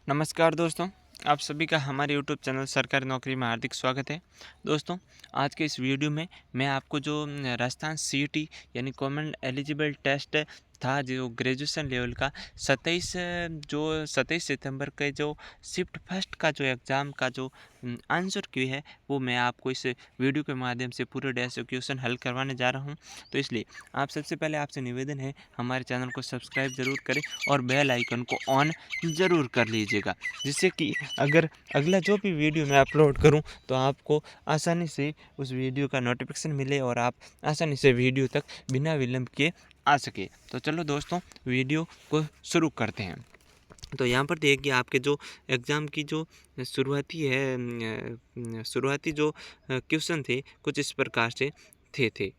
नमस्कार दोस्तों, आप सभी का हमारे यूट्यूब चैनल सरकारी नौकरी में हार्दिक स्वागत है। दोस्तों, आज के इस वीडियो में मैं आपको जो राजस्थान सीईटी यानी कॉमन एलिजिबल टेस्ट था जो ग्रेजुएशन लेवल का 27 सितंबर के जो शिफ्ट फर्स्ट का जो एग्ज़ाम का जो आंसर की है वो मैं आपको इस वीडियो के माध्यम से पूरे डे से क्वेश्चन हल करवाने जा रहा हूँ। तो इसलिए आप सबसे पहले आपसे निवेदन है हमारे चैनल को सब्सक्राइब ज़रूर करें और बेल आइकन को ऑन ज़रूर कर लीजिएगा, जिससे कि अगर अगला जो भी वीडियो मैं अपलोड करूं तो आपको आसानी से उस वीडियो का नोटिफिकेशन मिले और आप आसानी से वीडियो तक बिना विलंब के आ सके। तो चलो दोस्तों, वीडियो को शुरू करते हैं। तो यहाँ पर देखिए आपके जो एग्ज़ाम की जो शुरुआती जो क्वेश्चन थे कुछ इस प्रकार से थे।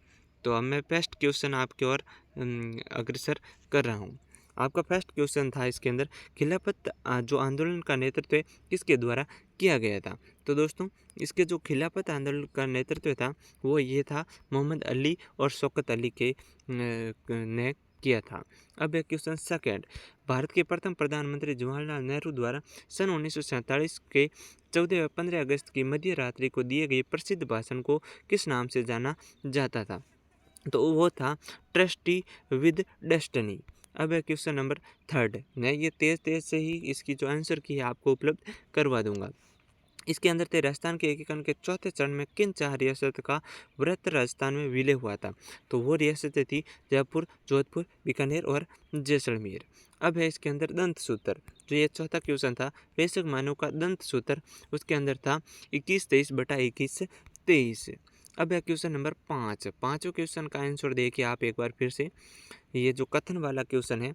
तो अब मैं फर्स्ट क्वेश्चन आपकी ओर अग्रसर कर रहा हूँ। आपका फर्स्ट क्वेश्चन था इसके अंदर, खिलाफत जो आंदोलन का नेतृत्व किसके द्वारा किया गया था। तो दोस्तों, इसके जो खिलाफत आंदोलन का नेतृत्व था वो ये था मोहम्मद अली और शौकत अली के ने किया था। अब है क्वेश्चन सेकेंड, भारत के प्रथम प्रधानमंत्री जवाहरलाल नेहरू द्वारा सन 1947 के 14 व 15 अगस्त की मध्य रात्रि को दिए गए प्रसिद्ध भाषण को किस नाम से जाना जाता था। तो वो था ट्रस्टी विद डेस्टिनी। अब है क्वेश्चन नंबर थर्ड, मैं ये तेज से ही इसकी जो आंसर की है आपको उपलब्ध करवा दूंगा। इसके अंदर थे राजस्थान के एकीकरण के चौथे चरण में किन 4 रियासत का वृत्त राजस्थान में विलय हुआ था। तो वो रियासतें थी जयपुर, जोधपुर, बीकानेर और जैसलमेर। अब है इसके अंदर दंत सूत्र, जो ये चौथा क्वेश्चन था वैश्विक मानव का दंत सूत्र, उसके अंदर था 21-23/21-23। अब है क्वेश्चन नंबर 5। पाँचों क्वेश्चन का आंसर देखिए आप एक बार फिर से। ये जो कथन वाला क्वेश्चन है,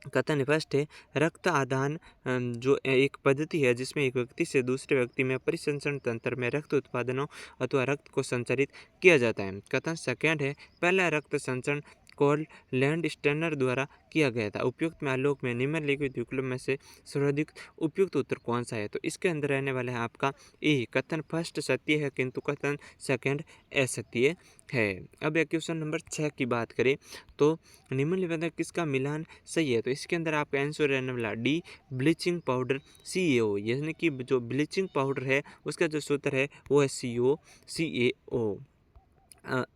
कथन फर्स्ट है, रक्त आदान जो एक पद्धति है जिसमें एक व्यक्ति से दूसरे व्यक्ति में परिसंचरण तंत्र में रक्त उत्पादनों अथवा रक्त को संचरित किया जाता है। कथन सेकंड है, पहला रक्त संचरण कॉल लैंड स्टेनर द्वारा किया गया था। उपयुक्त में आलोक में निम्नलिखित विकल्प में से सर्वाधिक उपयुक्त उत्तर कौन सा है। तो इसके अंदर रहने वाला है आपका ए। कथन फर्स्ट सत्य है किंतु कथन सेकंड असत्य है। अब यह क्वेश्चन नंबर 6 की बात करें तो निम्नलिखित में किसका मिलान सही है। तो इसके अंदर आपका आंसर रहने वाला डी, ब्लीचिंग पाउडर CaO, यानी कि जो ब्लीचिंग पाउडर है उसका जो सूत्र है वो है CaO।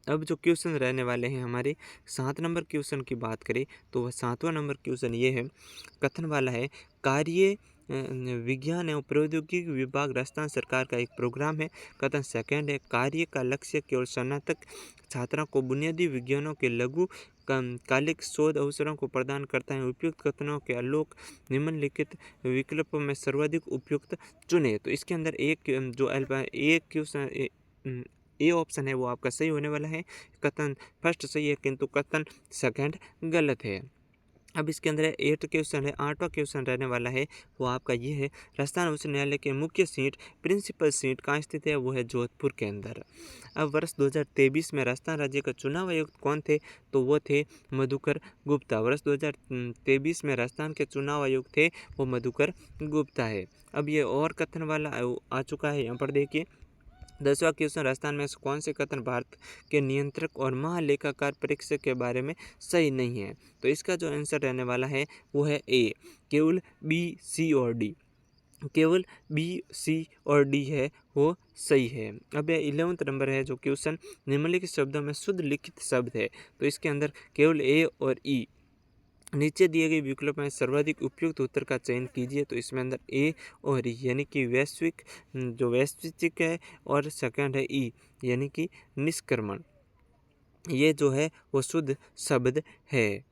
अब जो क्वेश्चन रहने वाले हैं हमारे 7 नंबर क्वेश्चन की बात करें तो वह 7वां नंबर क्वेश्चन ये है, कथन वाला है, कार्य विज्ञान एवं प्रौद्योगिकी विभाग राजस्थान सरकार का एक प्रोग्राम है। कथन सेकंड है, कार्य का लक्ष्य केवल स्नातक छात्रों को बुनियादी विज्ञानों के लघु कालिक शोध अवसरों को प्रदान करता है। उपयुक्त कथनों के आलोक निम्नलिखित विकल्पों में सर्वाधिक उपयुक्त चुने। तो इसके अंदर एक क्वेश्चन ए ऑप्शन है वो आपका सही होने वाला है। कथन फर्स्ट सही है किंतु कथन सेकंड गलत है। अब इसके अंदर 8 क्वेश्चन है, 8वां क्वेश्चन रहने वाला है वो आपका ये है, राजस्थान उच्च न्यायालय के मुख्य सीट प्रिंसिपल सीट कहाँ स्थित है, वो है जोधपुर के अंदर। अब वर्ष 2023 में राजस्थान राज्य का चुनाव आयुक्त कौन थे, तो वो थे मधुकर गुप्ता। वर्ष 2023 में राजस्थान के चुनाव आयुक्त थे वो मधुकर गुप्ता है। अब ये और कथन वाला आ चुका है, यहाँ पर देखिए 10वां क्वेश्चन, राजस्थान में कौन से कथन भारत के नियंत्रक और महालेखाकार परीक्षक के बारे में सही नहीं है। तो इसका जो आंसर रहने वाला है वो है ए, केवल बी, सी और डी। केवल बी, सी और डी है वो सही है। अब यह 11वां नंबर है जो क्वेश्चन, निम्नलिखित शब्दों में शुद्ध लिखित शब्द है। तो इसके अंदर केवल ए और ई, नीचे दिए गए विकल्प में सर्वाधिक उपयुक्त उत्तर का चयन कीजिए। तो इसमें अंदर ए और ई यानी कि वैश्विक जो वैश्विक है और सेकंड है ई यानी कि निष्क्रमण, ये जो है वो शुद्ध शब्द है।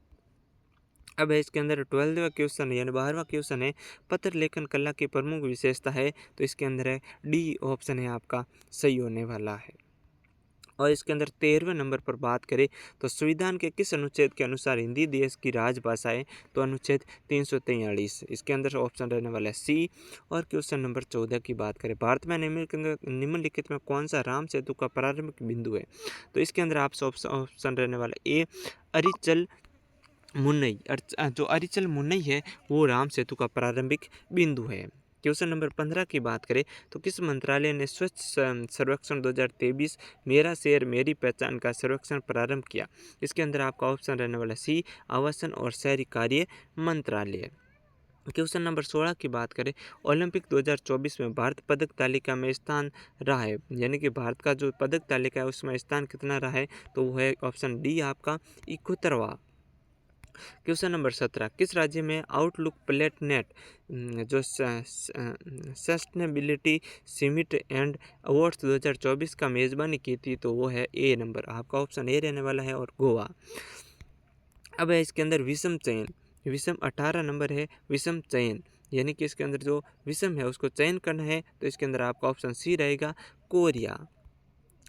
अब है इसके अंदर 12वां क्वेश्चन यानी 12वां क्वेश्चन है, पत्र लेखन कला की प्रमुख विशेषता है। तो इसके अंदर है डी ऑप्शन है आपका सही होने वाला है। और इसके अंदर 13वें नंबर पर बात करें तो संविधान के किस अनुच्छेद के अनुसार हिंदी देश की राजभाषा है। तो अनुच्छेद 343, इसके अंदर ऑप्शन रहने वाला है सी। और क्वेश्चन नंबर 14 की बात करें, भारत में निम्नलिखित में कौन सा राम सेतु का प्रारंभिक बिंदु है। तो इसके अंदर आपसे ऑप्शन रहने वाला ए, अरिचल मुन्नई। जो अरिचल मुन्नई है वो राम सेतु का प्रारंभिक बिंदु है। क्वेश्चन नंबर 15 की बात करें तो किस मंत्रालय ने स्वच्छ सर्वेक्षण 2023 मेरा शहर मेरी पहचान का सर्वेक्षण प्रारंभ किया। इसके अंदर आपका ऑप्शन रहने वाला सी, आवासन और शहरी कार्य मंत्रालय। क्वेश्चन नंबर 16 की बात करें, ओलंपिक 2024 में भारत पदक तालिका में स्थान रहा है, यानी कि भारत का जो पदक तालिका है उसमें स्थान कितना रहा है, तो वो है ऑप्शन डी आपका 71वां। क्वेश्चन नंबर 17, किस राज्य में आउटलुक प्लेट नेट जो सस्टेनेबिलिटी समिट एंड अवार्ड्स 2024 का मेज़बानी की थी, तो वो है ए नंबर, आपका ऑप्शन ए रहने वाला है, और गोवा। अब है इसके अंदर विषम चयन, विषम 18 नंबर है, विषम चयन, यानी कि इसके अंदर जो विषम है उसको चयन करना है, तो इसके अंदर आपका ऑप्शन सी रहेगा, कोरिया।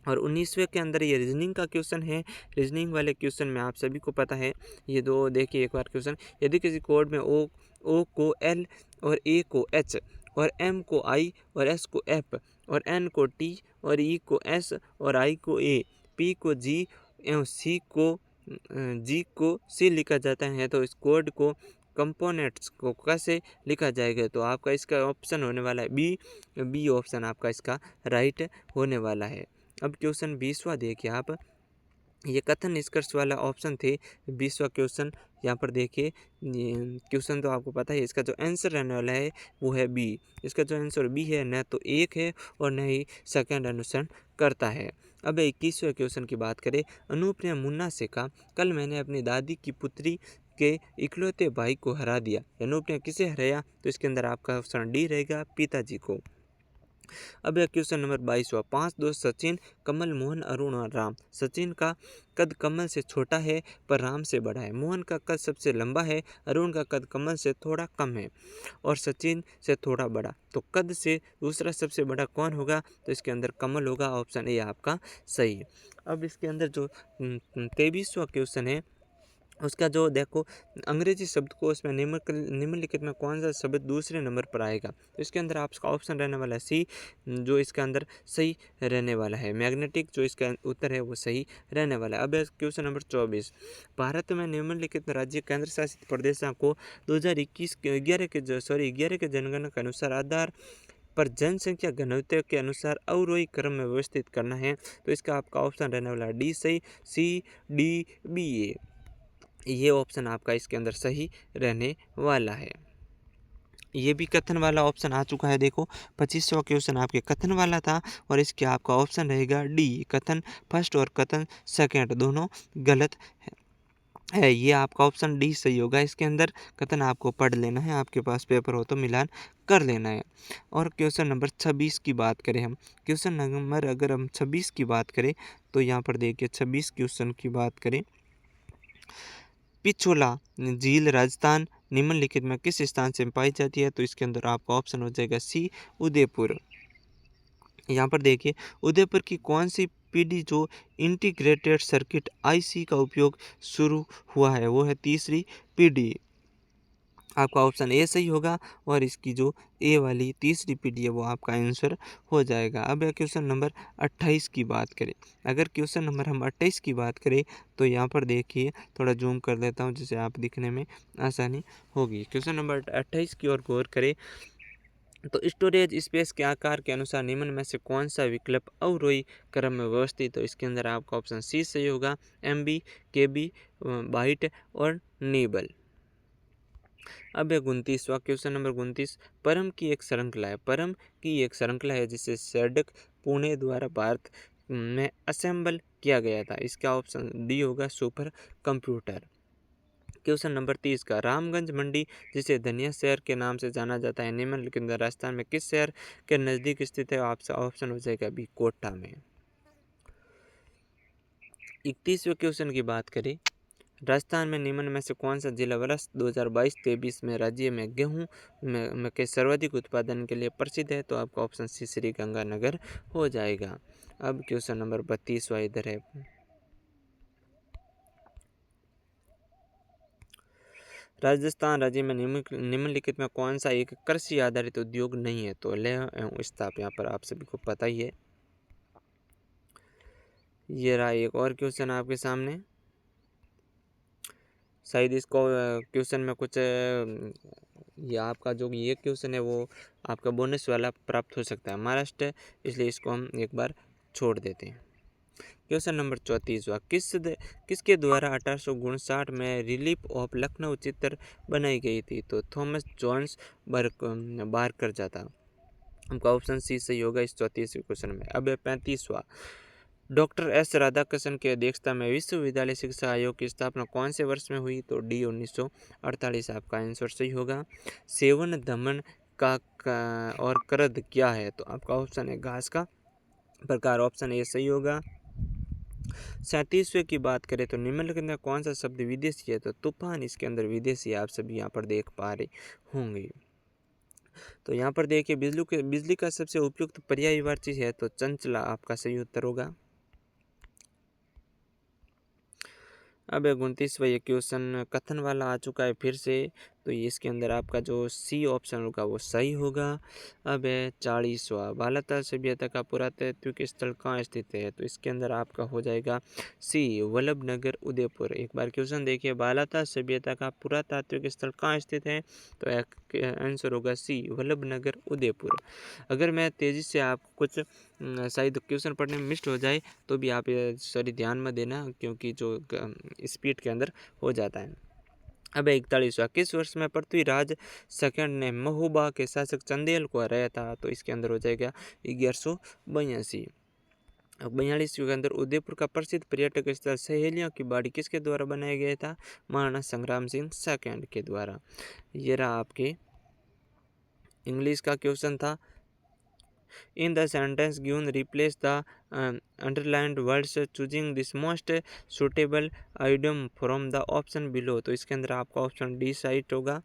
और 19वें के अंदर ये रीजनिंग का क्वेश्चन है। रीजनिंग वाले क्वेश्चन में आप सभी को पता है, ये दो देखिए एक बार क्वेश्चन, यदि किसी कोड में ओ को एल और ए को एच और एम को आई और एस को एफ और एन को टी और ई को एस और आई को ए, पी को जी एवं सी को जी को सी लिखा जाता है, तो इस कोड को कंपोनेंट्स को कैसे लिखा जाएगा, तो आपका इसका ऑप्शन होने वाला है बी ऑप्शन आपका इसका राइट होने वाला है। अब क्वेश्चन 20वां देखिए आप, ये कथन निष्कर्ष वाला ऑप्शन थे 20वां क्वेश्चन। यहाँ पर देखिए क्वेश्चन तो आपको पता है, इसका जो आंसर रहने वाला है वो है बी। इसका जो आंसर बी है, न तो एक है और न ही सेकंड अनुसरण करता है। अब 21वें क्वेश्चन की बात करें, अनूप ने मुन्ना से कहा, कल मैंने अपनी दादी की पुत्री के इकलौते भाई को हरा दिया। अनूप ने किसे हराया, तो इसके अंदर आपका ऑप्शन डी रहेगा, पिताजी को। अब यह क्वेश्चन नंबर 22वां, 5 दोस्त सचिन, कमल, मोहन, अरुण और राम। सचिन का कद कमल से छोटा है पर राम से बड़ा है। मोहन का कद सबसे लंबा है, अरुण का कद कमल से थोड़ा कम है और सचिन से थोड़ा बड़ा। तो कद से दूसरा सबसे बड़ा कौन होगा, तो इसके अंदर कमल होगा, ऑप्शन ए आपका सही है। अब इसके अंदर जो 23वां क्वेश्चन है, उसका जो देखो अंग्रेजी शब्द को उसमें निम्नलिखित में कौन सा शब्द दूसरे नंबर पर आएगा, तो इसके अंदर आपका ऑप्शन रहने वाला है सी, जो इसका अंदर सही रहने वाला है, मैग्नेटिक, जो इसका उत्तर है वो सही रहने वाला है। अब क्वेश्चन नंबर 24, भारत में निम्नलिखित राज्य केंद्र शासित प्रदेशों को 2011 के जनगणना के अनुसार आधार पर जनसंख्या घनत्व के अनुसार अवरोही क्रम में व्यवस्थित करना है, तो इसका आपका ऑप्शन रहने वाला है डी सही, सी डी बी ए, ये ऑप्शन आपका इसके अंदर सही रहने वाला है। ये भी कथन वाला ऑप्शन आ चुका है, देखो 25वां क्वेश्चन आपके कथन वाला था और इसके आपका ऑप्शन रहेगा डी, कथन फर्स्ट और कथन सेकंड दोनों गलत है, ये आपका ऑप्शन डी सही होगा। इसके अंदर कथन आपको पढ़ लेना है, आपके पास पेपर हो तो मिलान कर लेना है। और क्वेश्चन नंबर 26 की बात करें हम, क्वेश्चन नंबर अगर हम 26 की बात करें, तो यहाँ पर देखिए 26 क्वेश्चन की बात करें, पिछोला झील राजस्थान निम्नलिखित में किस स्थान से पाई जाती है, तो इसके अंदर आपका ऑप्शन हो जाएगा सी, उदयपुर। यहाँ पर देखिए उदयपुर की कौन सी पीढ़ी जो इंटीग्रेटेड सर्किट आईसी का उपयोग शुरू हुआ है, वो है तीसरी पीढ़ी, आपका ऑप्शन ए सही होगा और इसकी जो ए वाली तीसरी पीढ़ी है वो आपका आंसर हो जाएगा। अब क्वेश्चन नंबर 28 की बात करें, अगर क्वेश्चन नंबर हम 28 की बात करें, तो यहाँ पर देखिए थोड़ा जूम कर देता हूँ जिससे आप दिखने में आसानी होगी। क्वेश्चन नंबर 28 की ओर गौर करें, तो स्टोरेज स्पेस के आकार के अनुसार निम्न में से कौन सा विकल्प अवरोही क्रम में व्यवस्थित, तो इसके अंदर आपका ऑप्शन सी सही होगा, MB, KB, बाइट और नीबल। अब है 29वां क्वेश्चन नंबर 29, परम की एक श्रृंखला है, परम की एक श्रृंखला है जिसे सैडक पुणे द्वारा भारत में असेंबल किया गया था, इसका ऑप्शन डी होगा, सुपर कंप्यूटर। क्वेश्चन नंबर 30 का, रामगंज मंडी जिसे धनिया शहर के नाम से जाना जाता है निम्नलिखित राजस्थान में किस शहर के नज़दीक स्थित है, आपका ऑप्शन हो जाएगा बी, कोटा में। 31वें क्वेश्चन की बात करें, राजस्थान में निम्न में से कौन सा जिला वर्ष 2022-23 में राज्य में गेहूं में के सर्वाधिक उत्पादन के लिए प्रसिद्ध है, तो आपका ऑप्शन सी, श्री गंगानगर हो जाएगा। अब क्वेश्चन नंबर 32वां इधर है, राजस्थान राज्य में निम्नलिखित में कौन सा एक कृषि आधारित उद्योग नहीं है, तो लेह एवं इस्पात, यहाँ पर आप सभी को पता ही है। ये रहा एक और क्वेश्चन आपके सामने, शायद इसको क्वेश्चन में कुछ ये आपका जो ये क्वेश्चन है वो आपका बोनस वाला प्राप्त हो सकता है महाराष्ट्र, इसलिए इसको हम एक बार छोड़ देते हैं। क्वेश्चन नंबर 34वां, किसके द्वारा 1859 में रिलीफ ऑफ लखनऊ चित्र बनाई गई थी? तो थॉमस जॉन्स बारकर था। आपका ऑप्शन सी सही होगा इस 34वें क्वेश्चन में। अब 35वां, डॉक्टर एस राधाकृष्णन की अध्यक्षता में विश्वविद्यालय शिक्षा आयोग की स्थापना कौन से वर्ष में हुई? तो डी 1948 आपका आंसर सही होगा। सेवन दमन का और करद क्या है? तो आपका ऑप्शन है घास का प्रकार, ऑप्शन ए सही होगा। 37वें की बात करें तो निम्नलिखित में कौन सा शब्द विदेशी है? तो तूफान इसके अंदर विदेशी आप सभी यहाँ पर देख पा रहे होंगे। तो यहाँ पर देखिए बिजली का सबसे उपयुक्त पर्यायवाची है तो चंचला आपका सही उत्तर होगा। अब 29वां ये क्वेश्चन कथन वाला आ चुका है फिर से, तो इसके अंदर आपका जो सी ऑप्शन होगा वो सही होगा। अब 40वां, बालाताल सभ्यता का पुरातात्विक स्थल कहाँ स्थित है? तो इसके अंदर आपका हो जाएगा सी वल्लभ नगर उदयपुर। एक बार क्वेश्चन देखिए, बालाताल सभ्यता का पुरातात्विक स्थल कहाँ स्थित है? तो आंसर होगा सी वल्लभ नगर उदयपुर। अगर मैं तेज़ी से आप कुछ शायद क्वेश्चन पढ़ने में मिस्ट हो जाए तो भी आप सॉरी ध्यान में देना, क्योंकि जो स्पीड के अंदर हो जाता है। अब 41वां, किस वर्ष में पृथ्वीराज सेकंड ने महोबा के शासक चंदेल को हराया था? तो इसके अंदर हो जाएगा 1182। अब 42वें के अंदर उदयपुर का प्रसिद्ध पर्यटक स्थल सहेलियों की बाड़ी किसके द्वारा बनाया गया था? महाराणा संग्राम सिंह सेकंड के द्वारा। ये रहा आपके इंग्लिश का क्वेश्चन था। In the sentence given, replace the underlined words choosing this most suitable idiom from the option below। तो इसके अंदर आपका ऑप्शन डी सही होगा।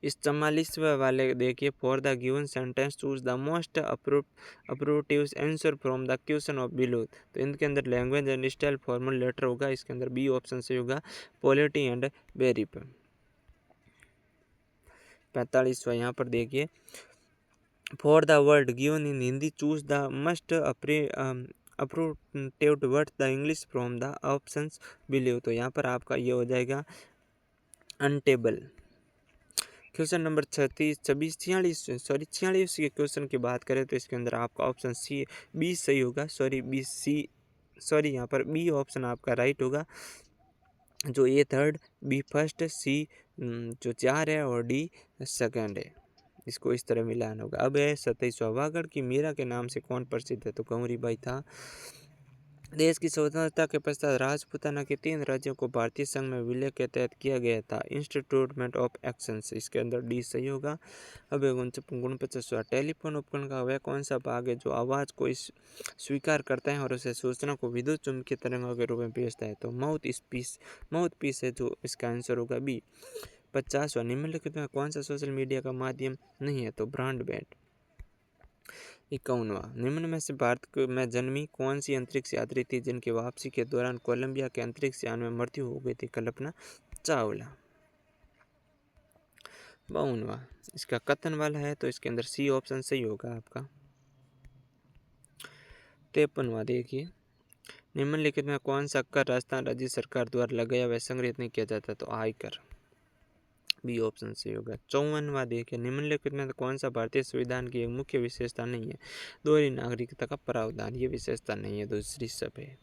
इस 44वें वाले देखिए, for the given sentence choose the most appropriate answer from the question of below. तो इनके अंदर language and style formal letter होगा, इसके अंदर बी ऑप्शन से होगा पॉलिटी एंड वेरीप। 45वां यहाँ पर देखिए, for the word given in Hindi choose the must appropriate word the English from the options below. तो यहाँ पर आपका ये हो जाएगा अनटेबल। क्वेश्चन नंबर 46 के क्वेश्चन की बात करें तो इसके अंदर आपका ऑप्शन सी बी सही होगा। यहाँ पर बी ऑप्शन आपका राइट होगा। जो ए थर्ड, बी फर्स्ट, सी जो 4 है और डी सेकंड है, इसको इस तरह मिलान होगा। अब है 27वां, वागड़ की मीरा के नाम से कौन प्रसिद्ध है? तो कंवरी बाई था। देश की स्वतंत्रता के पश्चात राजपूताना के 3 राज्यों को भारतीय संघ में विलय के तहत किया गया था इंस्टीट्यूटमेंट ऑफ एक्शंस। इसके अंदर डी सही होगा। अब 49वां, टेलीफोन उपकरण का वह कौन सा भाग है जो आवाज़ को स्वीकार करता है और उसे सूचना को विद्युत चुंबकीय तरंगों के रूप में भेजता है? तो माउथ पीस है जो इसका आंसर होगा बी। 50वां, निम्नलिखित में कौन सा सोशल मीडिया का माध्यम नहीं है? तो ब्रॉडबैंड। 51वां, निम्न में से भारत में जन्मी कौन सी अंतरिक्ष यात्री थी जिनकी वापसी के दौरान कोलंबिया के अंतरिक्ष यान में मृत्यु हो गई थी? कल्पना चावला। 52वां, इसका कथन वाला है तो इसके अंदर सी ऑप्शन सही होगा आपका। 53वां देखिए, निम्नलिखित में कौन सा कर राजस्थान राज्य सरकार द्वारा लगाया व संग्रहित नहीं किया जाता? तो आयकर, बी ऑप्शन से होगा। 54वां देखिए, निम्नलिखित में कौन सा भारतीय संविधान की एक मुख्य विशेषता नहीं है? दोहरी नागरिकता का प्रावधान, ये विशेषता नहीं है, दूसरी सब है।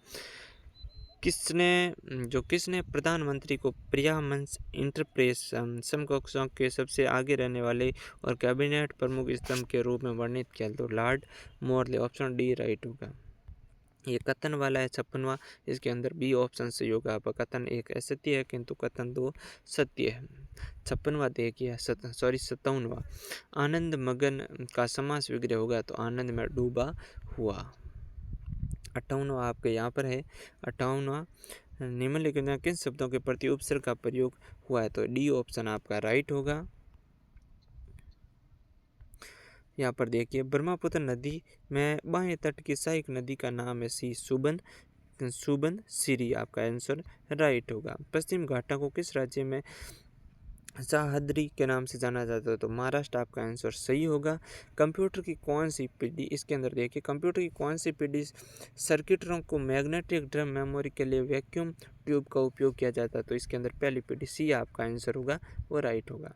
किसने प्रधानमंत्री को प्रिया मंच इंटरप्रेस समकक्षों के सबसे आगे रहने वाले और कैबिनेट प्रमुख स्तंभ के रूप में वर्णित किया? तो Lord Morley, option D right होगा। ये कथन वाला है 56वां, इसके अंदर बी ऑप्शन से होगा। आपका कथन एक असत्य है किंतु कथन 2 सत्य है। 56वां देखिए, 57वां, आनंद मगन का समास विग्रह होगा तो आनंद में डूबा हुआ। 58वां आपके यहाँ पर है। 58वां, निम्नलिखित में किन शब्दों के प्रति उपसर्ग का प्रयोग हुआ है? तो डी ऑप्शन आपका राइट होगा। यहाँ पर देखिए, ब्रह्मपुत्र नदी में बाएं तट की सहायक नदी का नाम है सी सुबन सिरी, आपका आंसर राइट होगा। पश्चिम घाटों को किस राज्य में सह्याद्री के नाम से जाना जाता है? तो महाराष्ट्र, आपका आंसर सही होगा। कंप्यूटर की कौन सी पीढ़ी, इसके अंदर देखिए, कंप्यूटर की कौन सी पीढ़ी सर्किटरों को मैग्नेटिक ड्रम मेमोरी के लिए वैक्यूम ट्यूब का उपयोग किया जाता है? तो इसके अंदर पहली पीढ़ी, सी आपका आंसर होगा, वो राइट होगा।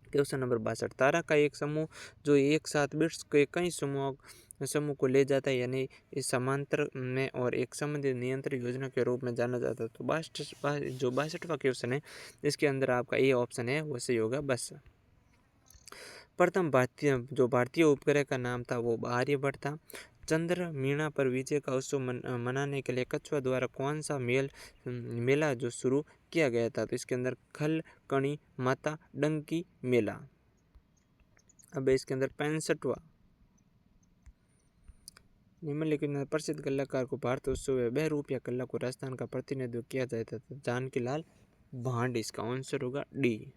क्वेश्चन नंबर 62, तारा का एक समूह जो एक साथ बिट्स के कई समूहों समूह को ले जाता है, यानी इस समांतर में और एक संबंधित नियंत्रण योजना के रूप में जाना जाता है। तो 62वां क्वेश्चन है, इसके अंदर आपका ए ऑप्शन है वो सही होगा बस। प्रथम भारतीय उपग्रह का नाम था वो आर्यभट्ट था। चंद्र मीना पर विजय का उत्सव मनाने के लिए कछुआ द्वारा कौन सा मेला जो शुरू किया गया था? तो इसके अंदर खल कणी माता डंकी मेला। अब इसके अंदर 65वां, निम्नलिखित में प्रसिद्ध कलाकार को भारत उत्सव में बहरूप या कला को राजस्थान का प्रतिनिधित्व किया जाता था? जानकी लाल भांड, इसका आंसर होगा डी।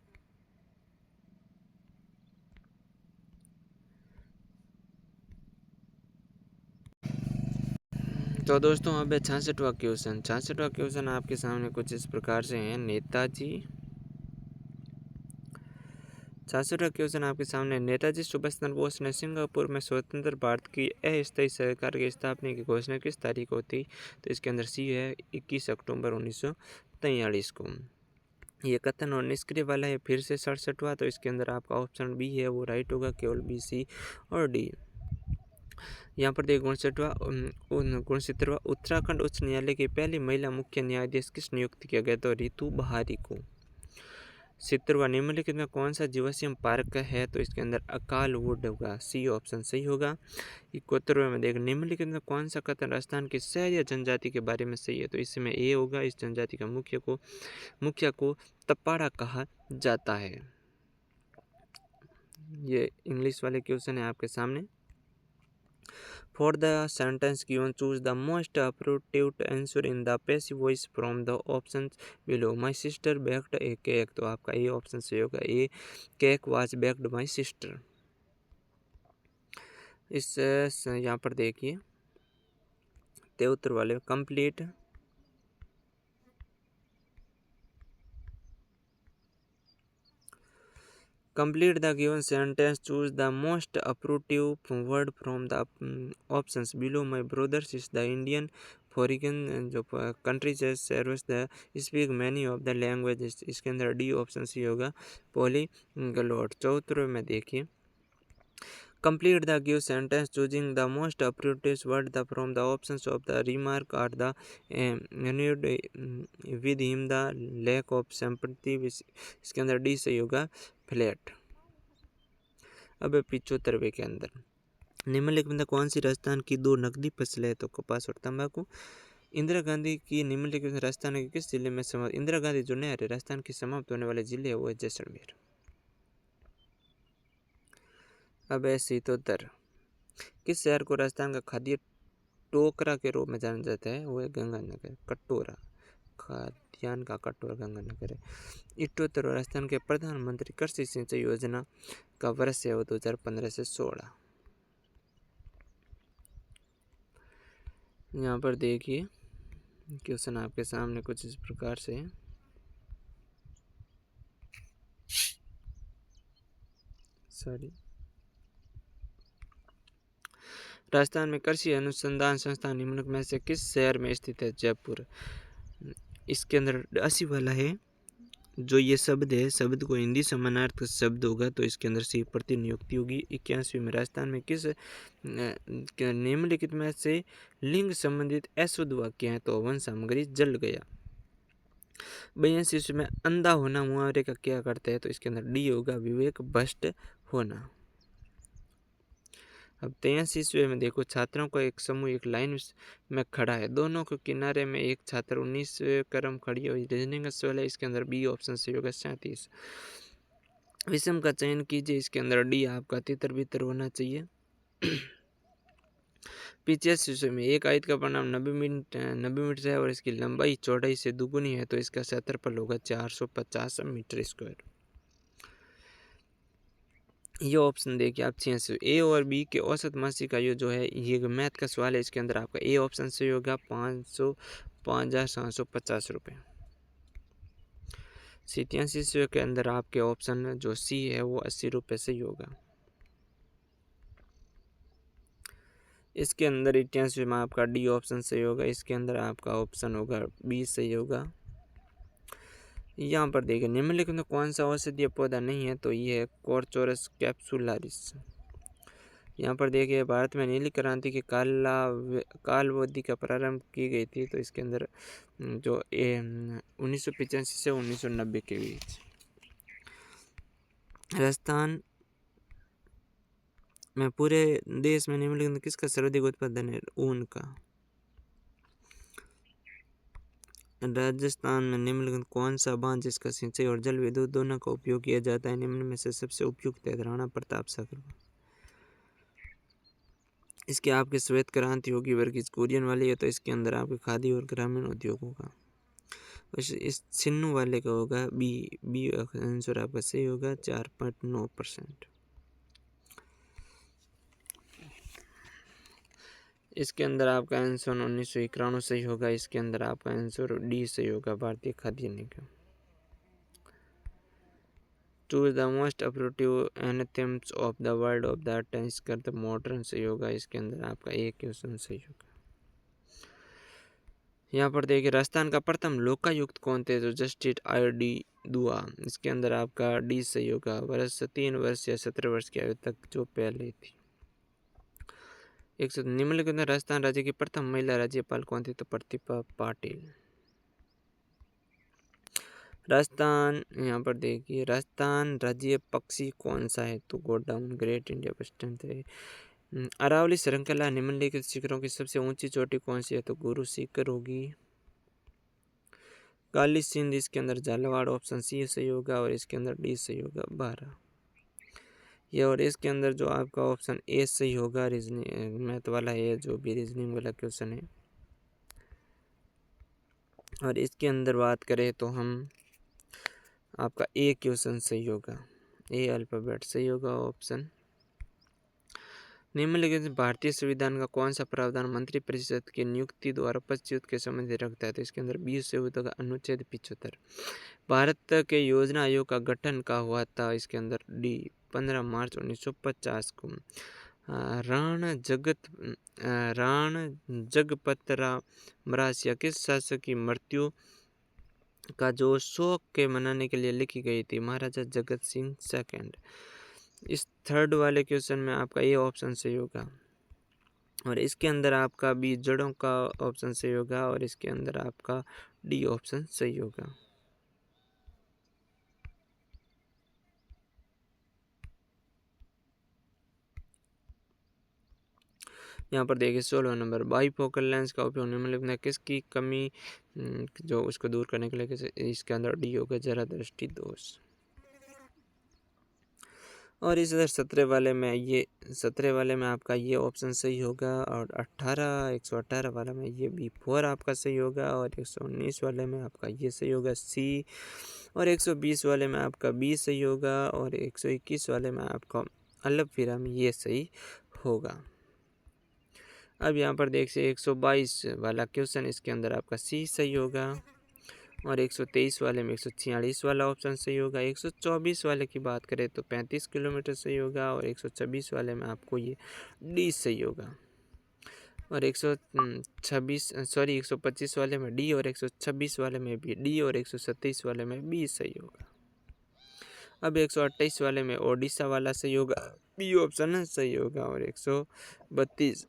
तो दोस्तों अब 66वां क्वेश्चन आपके सामने कुछ इस प्रकार से है। 66वां क्वेश्चन आपके सामने, नेताजी सुभाष चंद्र बोस ने सिंगापुर में स्वतंत्र भारत की अस्थायी सरकार की स्थापना की घोषणा किस तारीख को थी? तो इसके अंदर सी है 21 अक्टूबर 1943 को। ये कथन और निष्क्रिय वाला है फिर से 67वां, तो इसके अंदर आपका ऑप्शन बी है वो राइट होगा, केवल बी, सी और डी। यहाँ पर देखिए 69वां, उत्तराखंड उच्च न्यायालय की पहली महिला मुख्य न्यायाधीश किस नियुक्त किया गया? तो रितु बहारी को। 70वां, निम्नलिखित में कौन सा जीवाश्म पार्क है? तो इसके अंदर अकाल वुड होगा, सी ऑप्शन सही होगा। 71वें में देख, निम्नलिखित में कौन सा कथन राजस्थान की सहरिया जनजाति के बारे में सही है? तो इसमें ए होगा, इस जनजाति का मुखिया को तपाड़ा कहा जाता है। ये इंग्लिश वाले क्वेश्चन है आपके सामने। For the sentence given, choose the most appropriate answer in the passive voice from the options below. My sister baked a cake, तो आपका ये ऑप्शन सही होगा, ए cake was baked by sister। इस यहाँ पर देखिए 73 वाले, complete the given sentence, choose the most appropriate word from the options below. My brothers is the Indian foreign जो countries serves the speak many of the languages, इसके अंदर D option C होगा, polyglot। 74 में देखिए, complete the given sentence choosing the most appropriate word from the options of the remark are the annoyed with him the lack of sympathy, इसके अंदर D सही होगा, flat. अब 75वें के अंदर, निम्नलिखित में कौन सी राजस्थान की दो नकदी फसलें है? तो कपास और तंबाकू। इंदिरा गांधी की निम्नलिखित राजस्थान के किस जिले में समाप्त, इंदिरा गांधी जो नहर है राजस्थान की समाप्त होने वाले जिले है वो है जैसलमेर। अब है 77, किस शहर को राजस्थान का खाद्य टोकरा के रूप में जाना जाता है? वो है गंगानगर। कटोरा, खाद्यान्न का कटोरा गंगानगर है। 78, राजस्थान के प्रधानमंत्री कृषि सिंचाई योजना का वर्ष है वो 2015 से 16। यहाँ पर देखिए क्वेश्चन आपके सामने कुछ इस प्रकार से है। राजस्थान में कृषि अनुसंधान संस्थान निम्नलिखित में से किस शहर में स्थित है? जयपुर। इसके अंदर 80 वाला है, जो ये शब्द है शब्द को हिंदी समानार्थक शब्द होगा, तो इसके अंदर सी प्रतिनियुक्ति होगी। 81 में, राजस्थान में किस निम्नलिखित में से लिंग संबंधित अशुद्ध वाक्य है? तो वन सामग्री जल गया। 82 में, अंधा होना मुहावरे का क्या करता है? तो इसके अंदर डी होगा, विवेक भ्रष्ट होना। अब 83 में देखो, छात्रों का एक समूह एक लाइन में खड़ा है, दोनों के किनारे में एक छात्र 19 क्रम खड़ी हुई, रीजनिंग का सवाल है, इसके अंदर बी ऑप्शन सही होगा, 37। विषम का चयन कीजिए, इसके अंदर डी आपका तितर बितर होना चाहिए। 85 में, एक आयत का परिणाम 90 मीटर है और इसकी लंबाई चौड़ाई से दुगुनी है, तो इसका क्षेत्रफल होगा 450 मीटर स्क्वायर। ये ऑप्शन देखिए आप 86। ए और बी के औसत मासिक आयु जो है, ये मैथ का सवाल है, इसके अंदर आपका ए ऑप्शन सही होगा, 5,750 रुपये। 87 के अंदर आपके ऑप्शन जो सी है वो 80 रुपये सही होगा। इसके अंदर 88 में आपका डी ऑप्शन सही होगा, इसके अंदर आपका ऑप्शन होगा बी सही होगा। यहाँ पर देखिए, निम्नलिखित में कौन सा औषधीय पौधा नहीं है? तो ये है कोरचोरस कैप्सुलारिस। यहाँ पर देखिए भारत में नीली क्रांति की कालावधि का प्रारंभ की गई थी, तो इसके अंदर जो 1985 से 1990 के बीच। राजस्थान में पूरे देश में निम्नलिखित में किसका सर्वाधिक उत्पादन है? ऊन का। राजस्थान में निम्नलिखित कौन सा बांध जिसका सिंचाई और जल विद्युत दोनों का उपयोग किया जाता है? निम्न में से सबसे उपयुक्त है राणा प्रताप सागर। इसके आपके श्वेत क्रांति होगी वर्गीज कुरियन वाली है, तो इसके अंदर आपके खादी और ग्रामीण उद्योगों का। इस छिन्नू वाले का होगा बी आंसर आपका सही होगा 4.9%। इसके अंदर आपका आंसर 1991 सही होगा। इसके अंदर आपका आंसर डी सही होगा, भारतीय खाद्य निगम। Choose the most appropriate anthems of the world of the time. इसका अर्थ मॉडर्न सही होगा। इसके अंदर आपका एक क्वेश्चन सही होगा। यहाँ पर देखिए राजस्थान का प्रथम लोकायुक्त कौन थे? जो जस्टिस ID दुआ। इसके अंदर आपका डी सही होगा। वर्ष 3 वर्ष या 17 वर्ष की आयु तक जो पहले थी। निम्नलिखित में राजस्थान राज्य की प्रथम महिला राज्यपाल कौन थी? तो प्रतिभा पाटिल। राजस्थान, यहाँ पर देखिए राजस्थान राज्य पक्षी कौन सा है? तो गोडाउन ग्रेट इंडिया वेस्टर्न है। अरावली श्रृंखला निम्नलिखित शिखरों की सबसे ऊंची चोटी कौन सी है? तो गुरु शिखर होगी। काली सिंध, इसके अंदर झालावाड़ ऑप्शन सी सही होगा और इसके अंदर डी सही होगा 12 ये। और इसके अंदर जो आपका ऑप्शन ए सही होगा, रीजनिंग मैथ वाला है, जो भी रीजनिंग वाला क्वेश्चन है। और इसके अंदर बात करें तो हम आपका ए क्वेश्चन सही होगा, ए अल्फाबेट सही होगा ऑप्शन। निम्नलिखित भारतीय संविधान का कौन सा प्रावधान मंत्रिपरिषद की नियुक्ति द्वारा पदच्युत के संबंध रखता है? तो इसके अंदर 20 होगा अनुच्छेद 75। भारत के योजना आयोग का गठन का हुआ था? इसके अंदर डी 15 मार्च 1950 को। राण जगपत राम मरासिया किस शासक की मृत्यु का जो शोक के मनाने के लिए लिखी गई थी? महाराजा जगत सिंह सेकंड। इस थर्ड वाले क्वेश्चन में आपका ये ऑप्शन सही होगा और इसके अंदर आपका बी जड़ों का ऑप्शन सही होगा और इसके अंदर आपका डी ऑप्शन सही होगा। यहाँ पर देखिए 16 नंबर, बाईफोकल लेंस का उपयोग निम्नलिखित में किसकी कमी जो उसको दूर करने के लिए? इसके अंदर डी होगा जरा दृष्टि दोष। और इस इधर 17 वाले में आपका ये ऑप्शन सही होगा और 118 वाला में ये B4 आपका सही होगा और 119 वाले में आपका ये सही होगा सी और 120 वाले में आपका बी सही होगा और 121 वाले में आपका अलग फिरा में ये सही होगा। अब यहाँ पर देखिए 122 वाला क्वेश्चन, इसके अंदर आपका सी सही होगा और 123 वाले में 146 वाला ऑप्शन सही होगा। 124 वाले की बात करें तो 35 किलोमीटर सही होगा और 126 वाले में आपको ये डी सही होगा और 125 वाले में डी और 126 वाले में भी डी और 127 वाले में बी सही होगा। अब 128 वाले में ओडिशा वाला सही होगा, बी ऑप्शन सही होगा और 132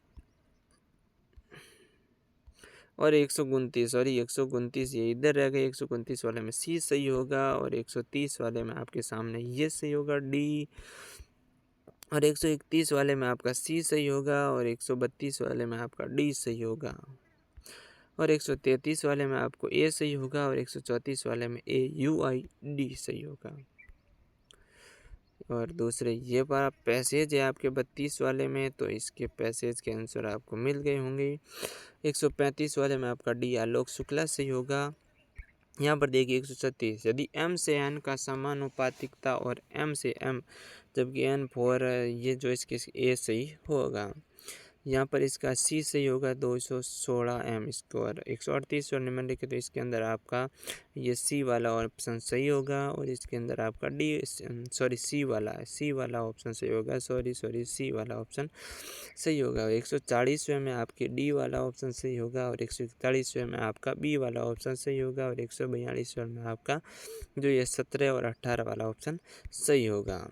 और 129 ये इधर रह गए। 129 वाले में सी सही होगा और 130 वाले में आपके सामने ये सही होगा डी और 131 वाले में आपका सी सही होगा और 132 वाले में आपका डी सही होगा और 133 वाले में आपको ए सही होगा और 134 वाले में AUID सही होगा। और दूसरे ये पैसेज है आपके 32 वाले में, तो इसके पैसेज के आंसर आपको मिल गए होंगे। 135 वाले में आपका डी आलोक शुक्ला सही होगा। यहाँ पर देखिए 136, यदि M से N का समानुपातिकता और M से M जबकि N4 ये जो इसके ए सही होगा। यहाँ पर इसका सी सही होगा 216 M स्क्वायर। 138 और निम्नलिखित तो इसके अंदर आपका ये सी वाला ऑप्शन सही होगा और इसके अंदर आपका सी वाला ऑप्शन सही होगा। सी वाला ऑप्शन सही होगा। 140वें में आपके डी वाला ऑप्शन सही होगा और 141वें में आपका बी वाला ऑप्शन सही होगा और 142वें में आपका जो ये 17 और 18 वाला ऑप्शन सही होगा।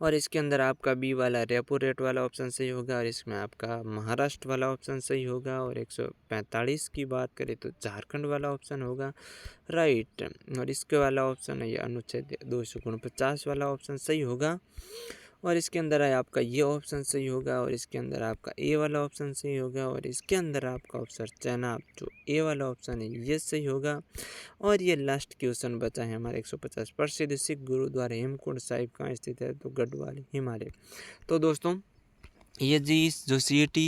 और इसके अंदर आपका बी वाला रेपो रेट वाला ऑप्शन सही होगा और इसमें आपका महाराष्ट्र वाला ऑप्शन सही होगा। और 145 की बात करें तो झारखंड वाला ऑप्शन होगा, राइट। और इसके वाला ऑप्शन है ये अनुच्छेद 249 वाला ऑप्शन सही होगा। और इसके अंदर है आपका ये ऑप्शन सही होगा और इसके अंदर आपका ए वाला ऑप्शन सही होगा और इसके अंदर आपका ऑप्शन चयनाप जो ए वाला ऑप्शन है ये सही होगा। और ये लास्ट क्वेश्चन बचा है हमारे 150। प्रसिद्ध सिख गुरुद्वारा हेमकुंड साहिब कहाँ स्थित है, तो गढ़वाल हिमालय। तो दोस्तों ये जी जो CET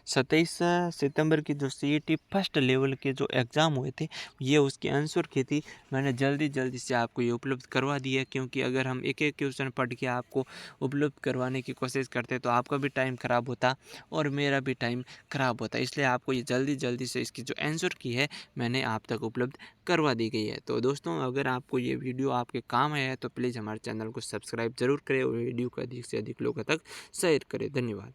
27 सितंबर की जो CET फर्स्ट लेवल के जो एग्ज़ाम हुए थे, ये उसके आंसर की थी। मैंने जल्दी से आपको ये उपलब्ध करवा दी है, क्योंकि अगर हम एक एक क्वेश्चन पढ़ के आपको उपलब्ध करवाने की कोशिश करते तो आपका भी टाइम ख़राब होता और मेरा भी टाइम ख़राब होता। इसलिए आपको ये जल्दी से इसकी जो आंसर की है मैंने आप तक उपलब्ध करवा दी गई है। तो दोस्तों अगर आपको ये वीडियो आपके काम आया है तो प्लीज़ हमारे चैनल को सब्सक्राइब ज़रूर करें और वीडियो को अधिक से अधिक लोगों तक शेयर करें। धन्यवाद।